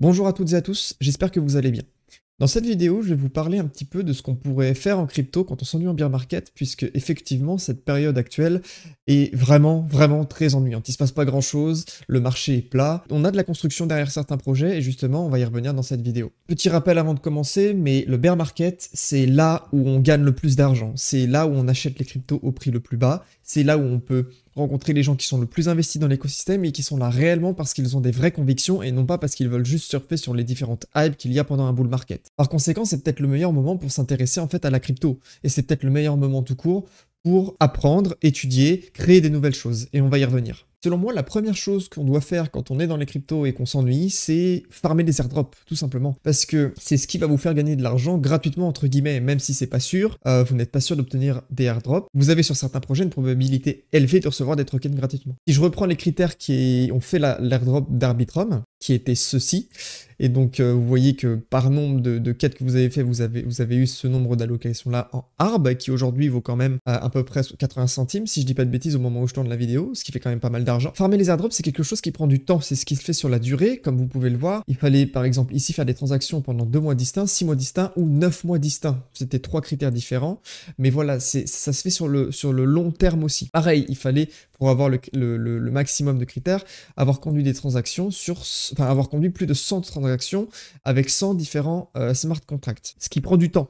Bonjour à toutes et à tous, j'espère que vous allez bien. Dans cette vidéo, je vais vous parler un petit peu de ce qu'on pourrait faire en crypto quand on s'ennuie en bear market, puisque effectivement cette période actuelle est vraiment très ennuyante. Il se passe pas grand chose, le marché est plat, on a de la construction derrière certains projets et justement on va y revenir dans cette vidéo. Petit rappel avant de commencer, mais le bear market c'est là où on gagne le plus d'argent, c'est là où on achète les cryptos au prix le plus bas, c'est là où on peut rencontrer les gens qui sont le plus investis dans l'écosystème et qui sont là réellement parce qu'ils ont des vraies convictions et non pas parce qu'ils veulent juste surfer sur les différentes hypes qu'il y a pendant un bull market. Par conséquent, c'est peut-être le meilleur moment pour s'intéresser en fait à la crypto et c'est peut-être le meilleur moment tout court pour apprendre, étudier, créer des nouvelles choses et on va y revenir. Selon moi, la première chose qu'on doit faire quand on est dans les cryptos et qu'on s'ennuie, c'est farmer des airdrops, tout simplement. Parce que c'est ce qui va vous faire gagner de l'argent gratuitement, entre guillemets, même si c'est pas sûr, vous n'êtes pas sûr d'obtenir des airdrops. Vous avez sur certains projets une probabilité élevée de recevoir des tokens gratuitement. Si je reprends les critères qui ont fait l'airdrop d'Arbitrum, qui était ceci, et donc vous voyez que par nombre de quêtes que vous avez fait, vous avez eu ce nombre d'allocations là en ARB, qui aujourd'hui vaut quand même à peu près 80 centimes, si je dis pas de bêtises au moment où je tourne la vidéo, ce qui fait quand même pas mal d'argent. Farmer les airdrops, c'est quelque chose qui prend du temps, c'est ce qui se fait sur la durée, comme vous pouvez le voir. Il fallait par exemple ici faire des transactions pendant 2 mois distincts, 6 mois distincts ou 9 mois distincts. C'était 3 critères différents, mais voilà, ça se fait sur le long terme aussi. Pareil, il fallait, pour avoir le maximum de critères, avoir conduit des transactions avoir conduit plus de 100 transactions avec 100 différents smart contracts, ce qui prend du temps.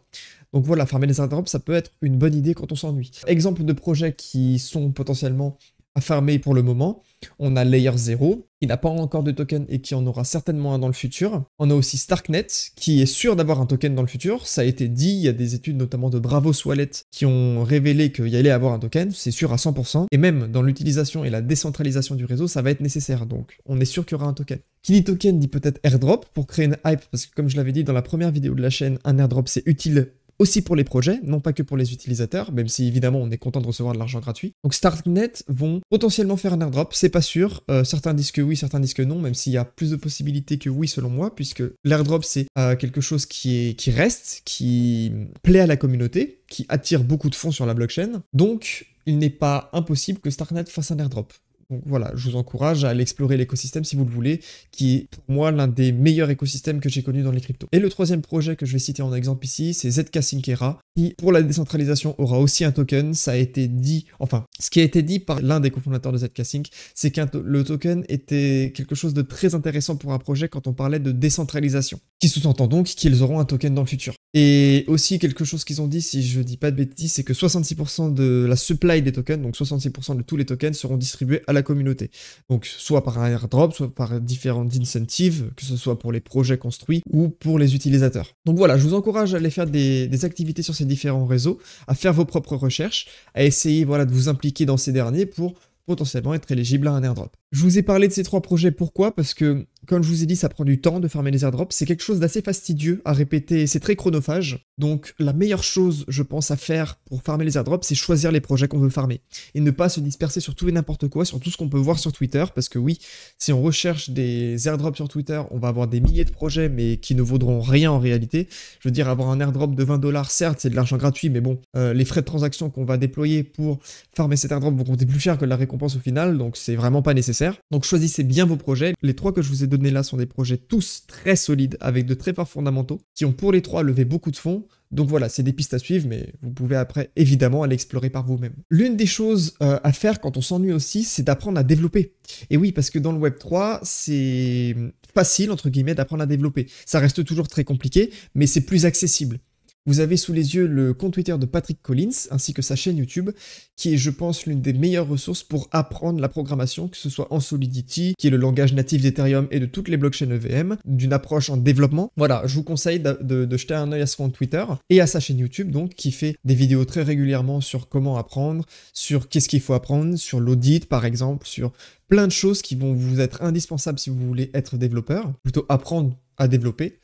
Donc voilà, farmer les airdrops, ça peut être une bonne idée quand on s'ennuie. Exemple de projets qui sont potentiellement à farmer pour le moment, on a Layer 0, qui n'a pas encore de token et qui en aura certainement un dans le futur. On a aussi Starknet, qui est sûr d'avoir un token dans le futur. Ça a été dit, il y a des études notamment de Bravos Wallet qui ont révélé qu'il y allait avoir un token, c'est sûr à 100%. Et même dans l'utilisation et la décentralisation du réseau, ça va être nécessaire, donc on est sûr qu'il y aura un token. Qui dit token dit peut-être airdrop pour créer une hype, parce que comme je l'avais dit dans la première vidéo de la chaîne, un airdrop c'est utile aussi pour les projets, non pas que pour les utilisateurs, même si évidemment on est content de recevoir de l'argent gratuit. Donc Starknet vont potentiellement faire un airdrop, c'est pas sûr, certains disent que oui, certains disent que non, même s'il y a plus de possibilités que oui selon moi, puisque l'airdrop c'est quelque chose qui reste, qui plaît à la communauté, qui attire beaucoup de fonds sur la blockchain, donc il n'est pas impossible que Starknet fasse un airdrop. Donc voilà, je vous encourage à aller explorer l'écosystème si vous le voulez, qui est pour moi l'un des meilleurs écosystèmes que j'ai connus dans les cryptos. Et le troisième projet que je vais citer en exemple ici, c'est ZK Syncera, qui pour la décentralisation aura aussi un token. Ça a été dit, enfin, ce qui a été dit par l'un des cofondateurs de ZK Sync, c'est que le token était quelque chose de très intéressant pour un projet quand on parlait de décentralisation, qui sous-entend donc qu'ils auront un token dans le futur. Et aussi quelque chose qu'ils ont dit, si je dis pas de bêtises, c'est que 66% de la supply des tokens, donc 66% de tous les tokens seront distribués à la communauté. Donc soit par un airdrop, soit par différentes incentives, que ce soit pour les projets construits ou pour les utilisateurs. Donc voilà, je vous encourage à aller faire des activités sur ces différents réseaux, à faire vos propres recherches, à essayer voilà, de vous impliquer dans ces derniers pour potentiellement être éligible à un airdrop. Je vous ai parlé de ces 3 projets, pourquoi? Parce que, comme je vous ai dit, ça prend du temps de farmer les airdrops, c'est quelque chose d'assez fastidieux à répéter, c'est très chronophage, donc la meilleure chose, je pense, à faire pour farmer les airdrops, c'est choisir les projets qu'on veut farmer, et ne pas se disperser sur tout et n'importe quoi, sur tout ce qu'on peut voir sur Twitter, parce que oui, si on recherche des airdrops sur Twitter, on va avoir des milliers de projets, mais qui ne vaudront rien en réalité. Je veux dire, avoir un airdrop de 20 $, certes, c'est de l'argent gratuit, mais bon, les frais de transaction qu'on va déployer pour farmer cet airdrop vont compter plus cher que la récompense au final, donc c'est vraiment pas nécessaire. Donc choisissez bien vos projets. Les 3 que je vous ai donnés là sont des projets tous très solides, avec de très forts fondamentaux, qui ont pour les 3 levé beaucoup de fonds. Donc voilà, c'est des pistes à suivre, mais vous pouvez après évidemment aller explorer par vous-même. L'une des choses à faire quand on s'ennuie aussi, c'est d'apprendre à développer. Et oui, parce que dans le Web3, c'est facile, entre guillemets, d'apprendre à développer. Ça reste toujours très compliqué, mais c'est plus accessible. Vous avez sous les yeux le compte Twitter de Patrick Collins, ainsi que sa chaîne YouTube, qui est, je pense, l'une des meilleures ressources pour apprendre la programmation, que ce soit en Solidity, qui est le langage natif d'Ethereum et de toutes les blockchains EVM, d'une approche en développement. Voilà, je vous conseille de jeter un œil à son compte Twitter et à sa chaîne YouTube, donc, qui fait des vidéos très régulièrement sur comment apprendre, sur qu'est-ce qu'il faut apprendre, sur l'audit, par exemple, sur plein de choses qui vont vous être indispensables si vous voulez être développeur, plutôt apprendre à développer.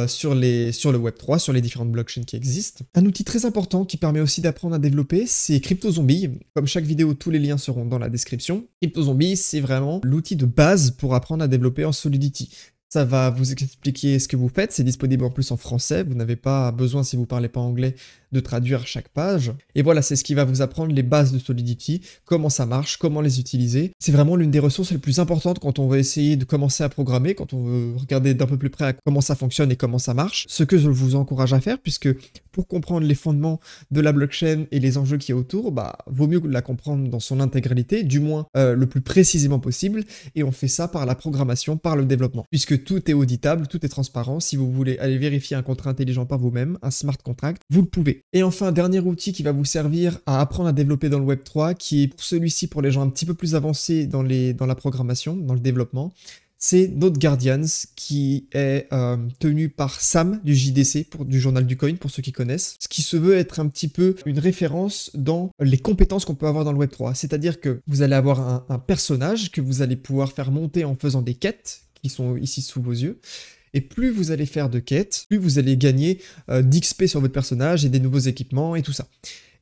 Sur le Web3, sur les différentes blockchains qui existent. Un outil très important qui permet aussi d'apprendre à développer, c'est CryptoZombie. Comme chaque vidéo, tous les liens seront dans la description. CryptoZombie, c'est vraiment l'outil de base pour apprendre à développer en Solidity. Ça va vous expliquer ce que vous faites, c'est disponible en plus en français, vous n'avez pas besoin, si vous parlez pas anglais, de traduire chaque page. Et voilà, c'est ce qui va vous apprendre les bases de Solidity, comment ça marche, comment les utiliser. C'est vraiment l'une des ressources les plus importantes quand on veut essayer de commencer à programmer, quand on veut regarder d'un peu plus près à comment ça fonctionne et comment ça marche. Ce que je vous encourage à faire, puisque pour comprendre les fondements de la blockchain et les enjeux qu'il y a autour, bah, vaut mieux la comprendre dans son intégralité, du moins le plus précisément possible, et on fait ça par la programmation, par le développement. Puisque tout est auditable, tout est transparent, si vous voulez aller vérifier un contrat intelligent par vous-même, un smart contract, vous le pouvez. Et enfin, dernier outil qui va vous servir à apprendre à développer dans le Web3, qui est pour celui-ci pour les gens un petit peu plus avancés dans la programmation, dans le développement, c'est Node Guardians, qui est tenu par Sam du JDC, du journal du coin, pour ceux qui connaissent, ce qui se veut être un petit peu une référence dans les compétences qu'on peut avoir dans le Web3. C'est-à-dire que vous allez avoir un personnage que vous allez pouvoir faire monter en faisant des quêtes, qui sont ici sous vos yeux. Et plus vous allez faire de quêtes, plus vous allez gagner d'XP sur votre personnage et des nouveaux équipements et tout ça.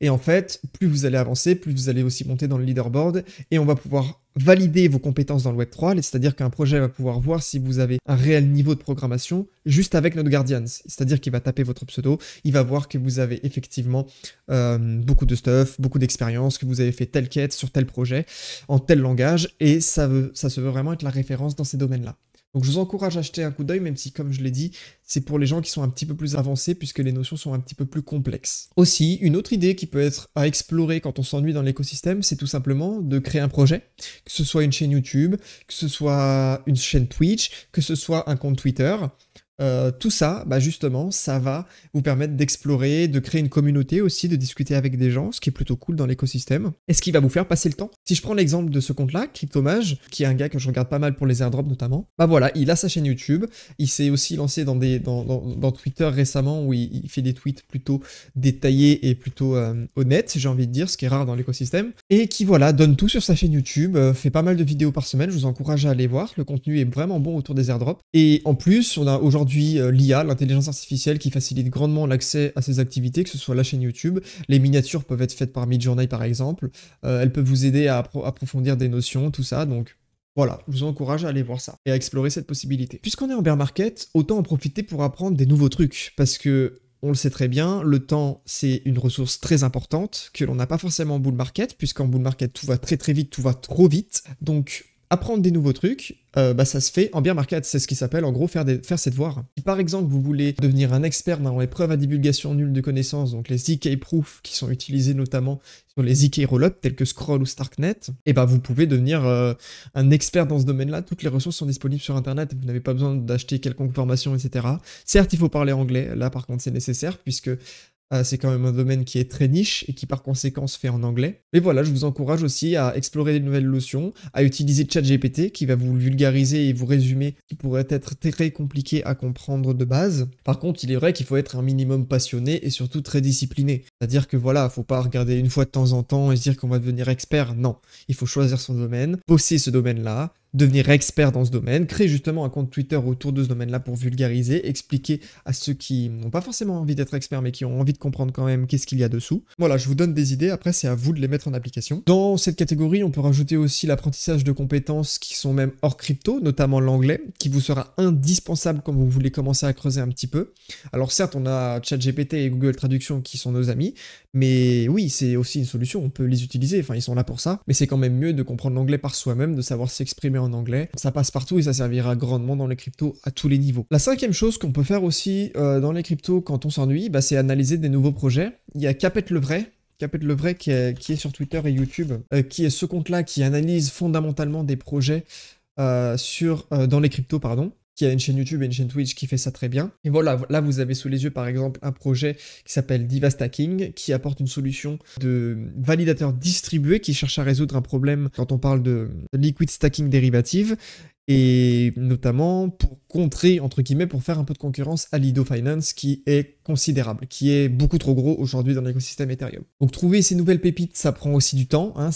Et en fait, plus vous allez avancer, plus vous allez aussi monter dans le leaderboard et on va pouvoir valider vos compétences dans le Web3, c'est-à-dire qu'un projet va pouvoir voir si vous avez un réel niveau de programmation juste avec Node Guardians. C'est-à-dire qu'il va taper votre pseudo, il va voir que vous avez effectivement beaucoup de stuff, beaucoup d'expérience, que vous avez fait telle quête sur tel projet, en tel langage, et ça se veut vraiment être la référence dans ces domaines-là. Donc je vous encourage à jeter un coup d'œil, même si, comme je l'ai dit, c'est pour les gens qui sont un petit peu plus avancés, puisque les notions sont un petit peu plus complexes. Aussi, une autre idée qui peut être à explorer quand on s'ennuie dans l'écosystème, c'est tout simplement de créer un projet, que ce soit une chaîne YouTube, que ce soit une chaîne Twitch, que ce soit un compte Twitter. Tout ça, bah justement, ça va vous permettre d'explorer, de créer une communauté aussi, de discuter avec des gens, ce qui est plutôt cool dans l'écosystème, et ce qui va vous faire passer le temps. Si je prends l'exemple de ce compte-là, Cryptomage, qui est un gars que je regarde pas mal pour les airdrops notamment, bah voilà, il a sa chaîne YouTube, il s'est aussi lancé dans Twitter récemment, où il fait des tweets plutôt détaillés et plutôt honnêtes, j'ai envie de dire, ce qui est rare dans l'écosystème, et qui voilà, donne tout sur sa chaîne YouTube, fait pas mal de vidéos par semaine, je vous encourage à aller voir, le contenu est vraiment bon autour des airdrops, et en plus, on a aujourd'hui l'IA, l'intelligence artificielle, qui facilite grandement l'accès à ces activités, que ce soit la chaîne YouTube. Les miniatures peuvent être faites par Midjourney par exemple. Elles peuvent vous aider à approfondir des notions, tout ça. Donc voilà, je vous encourage à aller voir ça et à explorer cette possibilité. Puisqu'on est en bear market, autant en profiter pour apprendre des nouveaux trucs. Parce que on le sait très bien, le temps, c'est une ressource très importante que l'on n'a pas forcément en bull market, puisqu'en bull market, tout va très très vite, tout va trop vite. Donc apprendre des nouveaux trucs, ça se fait en bear market, c'est ce qui s'appelle en gros faire ses devoirs. Si par exemple vous voulez devenir un expert dans les preuves à divulgation nulle de connaissances, donc les ZK Proof qui sont utilisés notamment sur les ZK Rollup tels que Scroll ou Starknet, et vous pouvez devenir un expert dans ce domaine-là. Toutes les ressources sont disponibles sur internet, vous n'avez pas besoin d'acheter quelconque formation, etc. Certes, il faut parler anglais, là par contre c'est nécessaire puisque c'est quand même un domaine qui est très niche et qui par conséquent se fait en anglais. Mais voilà, je vous encourage aussi à explorer de nouvelles notions, à utiliser ChatGPT qui va vous vulgariser et vous résumer ce qui pourrait être très compliqué à comprendre de base. Par contre, il est vrai qu'il faut être un minimum passionné et surtout très discipliné. C'est-à-dire que voilà, faut pas regarder une fois de temps en temps et se dire qu'on va devenir expert. Non, il faut choisir son domaine, bosser ce domaine-là, devenir expert dans ce domaine, créer justement un compte Twitter autour de ce domaine-là pour vulgariser, expliquer à ceux qui n'ont pas forcément envie d'être experts mais qui ont envie de comprendre quand même qu'est-ce qu'il y a dessous. Voilà, je vous donne des idées, après c'est à vous de les mettre en application. Dans cette catégorie, on peut rajouter aussi l'apprentissage de compétences qui sont même hors crypto, notamment l'anglais, qui vous sera indispensable quand vous voulez commencer à creuser un petit peu. Alors certes, on a ChatGPT et Google Traduction qui sont nos amis, mais oui, c'est aussi une solution, on peut les utiliser, enfin ils sont là pour ça, mais c'est quand même mieux de comprendre l'anglais par soi-même, de savoir s'exprimer en anglais. Ça passe partout et ça servira grandement dans les cryptos à tous les niveaux. La cinquième chose qu'on peut faire aussi dans les cryptos quand on s'ennuie, c'est analyser des nouveaux projets. Il y a Capet le Vrai qui est sur Twitter et YouTube, qui est ce compte-là qui analyse fondamentalement des projets dans les cryptos, qui a une chaîne YouTube et une chaîne Twitch qui fait ça très bien. Et voilà, là vous avez sous les yeux par exemple un projet qui s'appelle Diva Stacking, qui apporte une solution de validateur distribué qui cherche à résoudre un problème quand on parle de liquid stacking dérivative, et notamment pour contrer, entre guillemets, pour faire un peu de concurrence à Lido Finance, qui est considérable, qui est beaucoup trop gros aujourd'hui dans l'écosystème Ethereum. Donc trouver ces nouvelles pépites, ça prend aussi du temps, hein,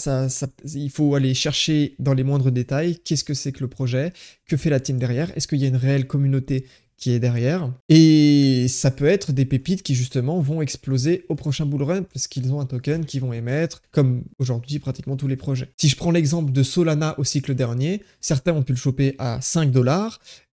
il faut aller chercher dans les moindres détails, qu'est-ce que c'est que le projet, que fait la team derrière, est-ce qu'il y a une réelle communauté qui est derrière, et ça peut être des pépites qui justement vont exploser au prochain bull run parce qu'ils ont un token qu'ils vont émettre, comme aujourd'hui pratiquement tous les projets. Si je prends l'exemple de Solana au cycle dernier, certains ont pu le choper à 5 $,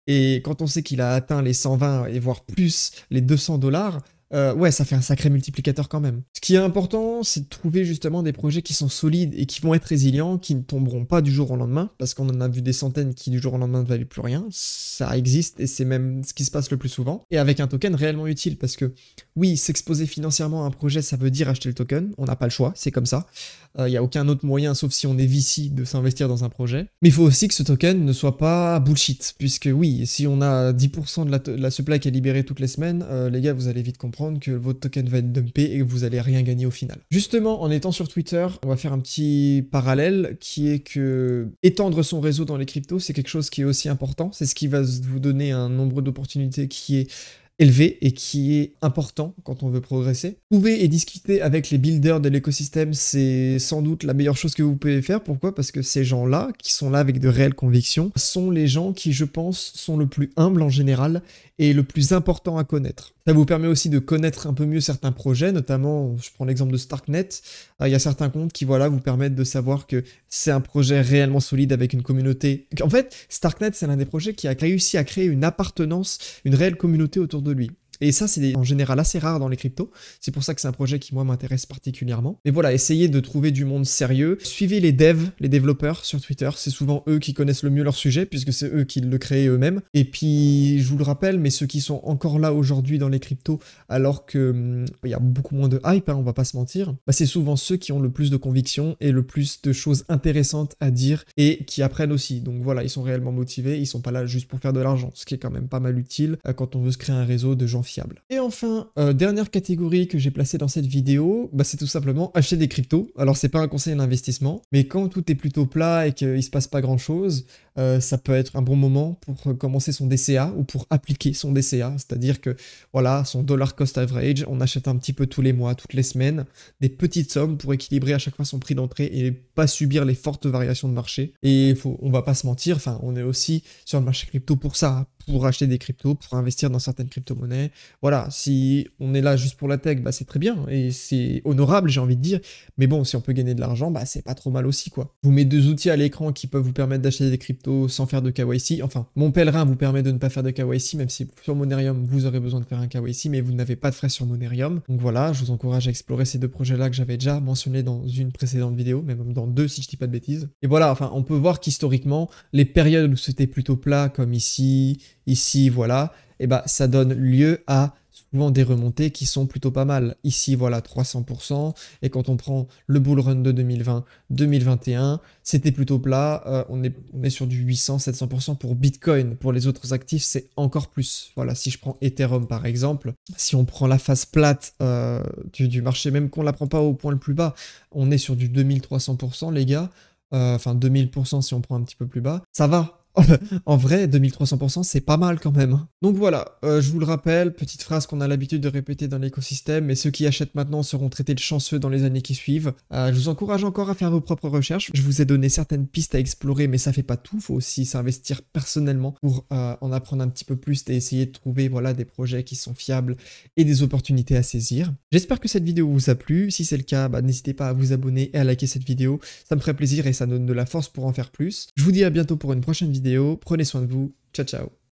Et quand on sait qu'il a atteint les 120 et voire plus les 200 $, ouais, ça fait un sacré multiplicateur quand même. Ce qui est important, c'est de trouver justement des projets qui sont solides et qui vont être résilients, qui ne tomberont pas du jour au lendemain, parce qu'on en a vu des centaines qui du jour au lendemain ne valaient plus rien. Ça existe et c'est même ce qui se passe le plus souvent. Et avec un token réellement utile, parce que oui, s'exposer financièrement à un projet, ça veut dire acheter le token. On n'a pas le choix, c'est comme ça. Il n'y a aucun autre moyen, sauf si on est VC, de s'investir dans un projet. Mais il faut aussi que ce token ne soit pas bullshit, puisque oui, si on a 10% de la supply qui est libérée toutes les semaines, les gars, vous allez vite comprendre que votre token va être dumpé et que vous allez rien gagner au final. Justement, en étant sur Twitter, on va faire un petit parallèle qui est que étendre son réseau dans les cryptos, c'est quelque chose qui est aussi important. C'est ce qui va vous donner un nombre d'opportunités qui est élevé et qui est important quand on veut progresser. Trouver et discuter avec les builders de l'écosystème, c'est sans doute la meilleure chose que vous pouvez faire. Pourquoi? Parce que ces gens-là, qui sont là avec de réelles convictions, sont les gens qui, je pense, sont le plus humbles en général et le plus important à connaître. Ça vous permet aussi de connaître un peu mieux certains projets, notamment, je prends l'exemple de Starknet, il y a certains comptes qui, voilà, vous permettent de savoir que c'est un projet réellement solide avec une communauté. En fait, Starknet, c'est l'un des projets qui a réussi à créer une appartenance, une réelle communauté autour de lui. Et ça, c'est en général assez rare dans les cryptos. C'est pour ça que c'est un projet qui, moi, m'intéresse particulièrement. Mais voilà, essayez de trouver du monde sérieux. Suivez les devs, les développeurs sur Twitter. C'est souvent eux qui connaissent le mieux leur sujet, puisque c'est eux qui le créent eux-mêmes. Et puis, je vous le rappelle, mais ceux qui sont encore là aujourd'hui dans les cryptos, alors que y a beaucoup moins de hype, hein, on va pas se mentir, bah, c'est souvent ceux qui ont le plus de conviction et le plus de choses intéressantes à dire et qui apprennent aussi. Donc voilà, ils sont réellement motivés. Ils sont pas là juste pour faire de l'argent, ce qui est quand même pas mal utile quand on veut se créer un réseau de gens fiable. Et enfin, dernière catégorie que j'ai placée dans cette vidéo, bah, c'est tout simplement acheter des cryptos. Alors c'est pas un conseil d'investissement, mais quand tout est plutôt plat et qu'il se passe pas grand chose, ça peut être un bon moment pour commencer son DCA ou pour appliquer son DCA, c'est-à-dire que voilà, son dollar cost average, on achète un petit peu tous les mois, toutes les semaines, des petites sommes pour équilibrer à chaque fois son prix d'entrée et pas subir les fortes variations de marché. Et on va pas se mentir, enfin on est aussi sur le marché crypto pour ça, pour acheter des cryptos, pour investir dans certaines crypto-monnaies. Voilà, si on est là juste pour la tech, bah c'est très bien et c'est honorable, j'ai envie de dire. Mais bon, si on peut gagner de l'argent, bah c'est pas trop mal aussi, quoi. Je vous mets deux outils à l'écran qui peuvent vous permettre d'acheter des cryptos sans faire de KYC. Enfin, mon pèlerin vous permet de ne pas faire de KYC, même si sur Monerium, vous aurez besoin de faire un KYC, mais vous n'avez pas de frais sur Monerium. Donc voilà, je vous encourage à explorer ces deux projets-là que j'avais déjà mentionnés dans une précédente vidéo, même dans deux si je dis pas de bêtises. Et voilà, enfin, on peut voir qu'historiquement, les périodes où c'était plutôt plat, comme ici, voilà, et bah ça donne lieu à souvent des remontées qui sont plutôt pas mal. Ici, voilà, 300%, et quand on prend le bull run de 2020-2021, c'était plutôt plat, on est sur du 800-700% pour Bitcoin. Pour les autres actifs, c'est encore plus. Voilà, si je prends Ethereum par exemple, si on prend la phase plate du marché, même qu'on la prend pas au point le plus bas, on est sur du 2300% les gars, enfin 2000% si on prend un petit peu plus bas, ça va. En vrai, 2300%, c'est pas mal quand même. Donc voilà, je vous le rappelle, petite phrase qu'on a l'habitude de répéter dans l'écosystème, mais ceux qui achètent maintenant seront traités de chanceux dans les années qui suivent. Je vous encourage encore à faire vos propres recherches. Je vous ai donné certaines pistes à explorer, mais ça fait pas tout. Faut aussi s'investir personnellement pour en apprendre un petit peu plus et essayer de trouver voilà, des projets qui sont fiables et des opportunités à saisir. J'espère que cette vidéo vous a plu. Si c'est le cas, bah, n'hésitez pas à vous abonner et à liker cette vidéo. Ça me ferait plaisir et ça donne de la force pour en faire plus. Je vous dis à bientôt pour une prochaine vidéo. Prenez soin de vous. Ciao, ciao.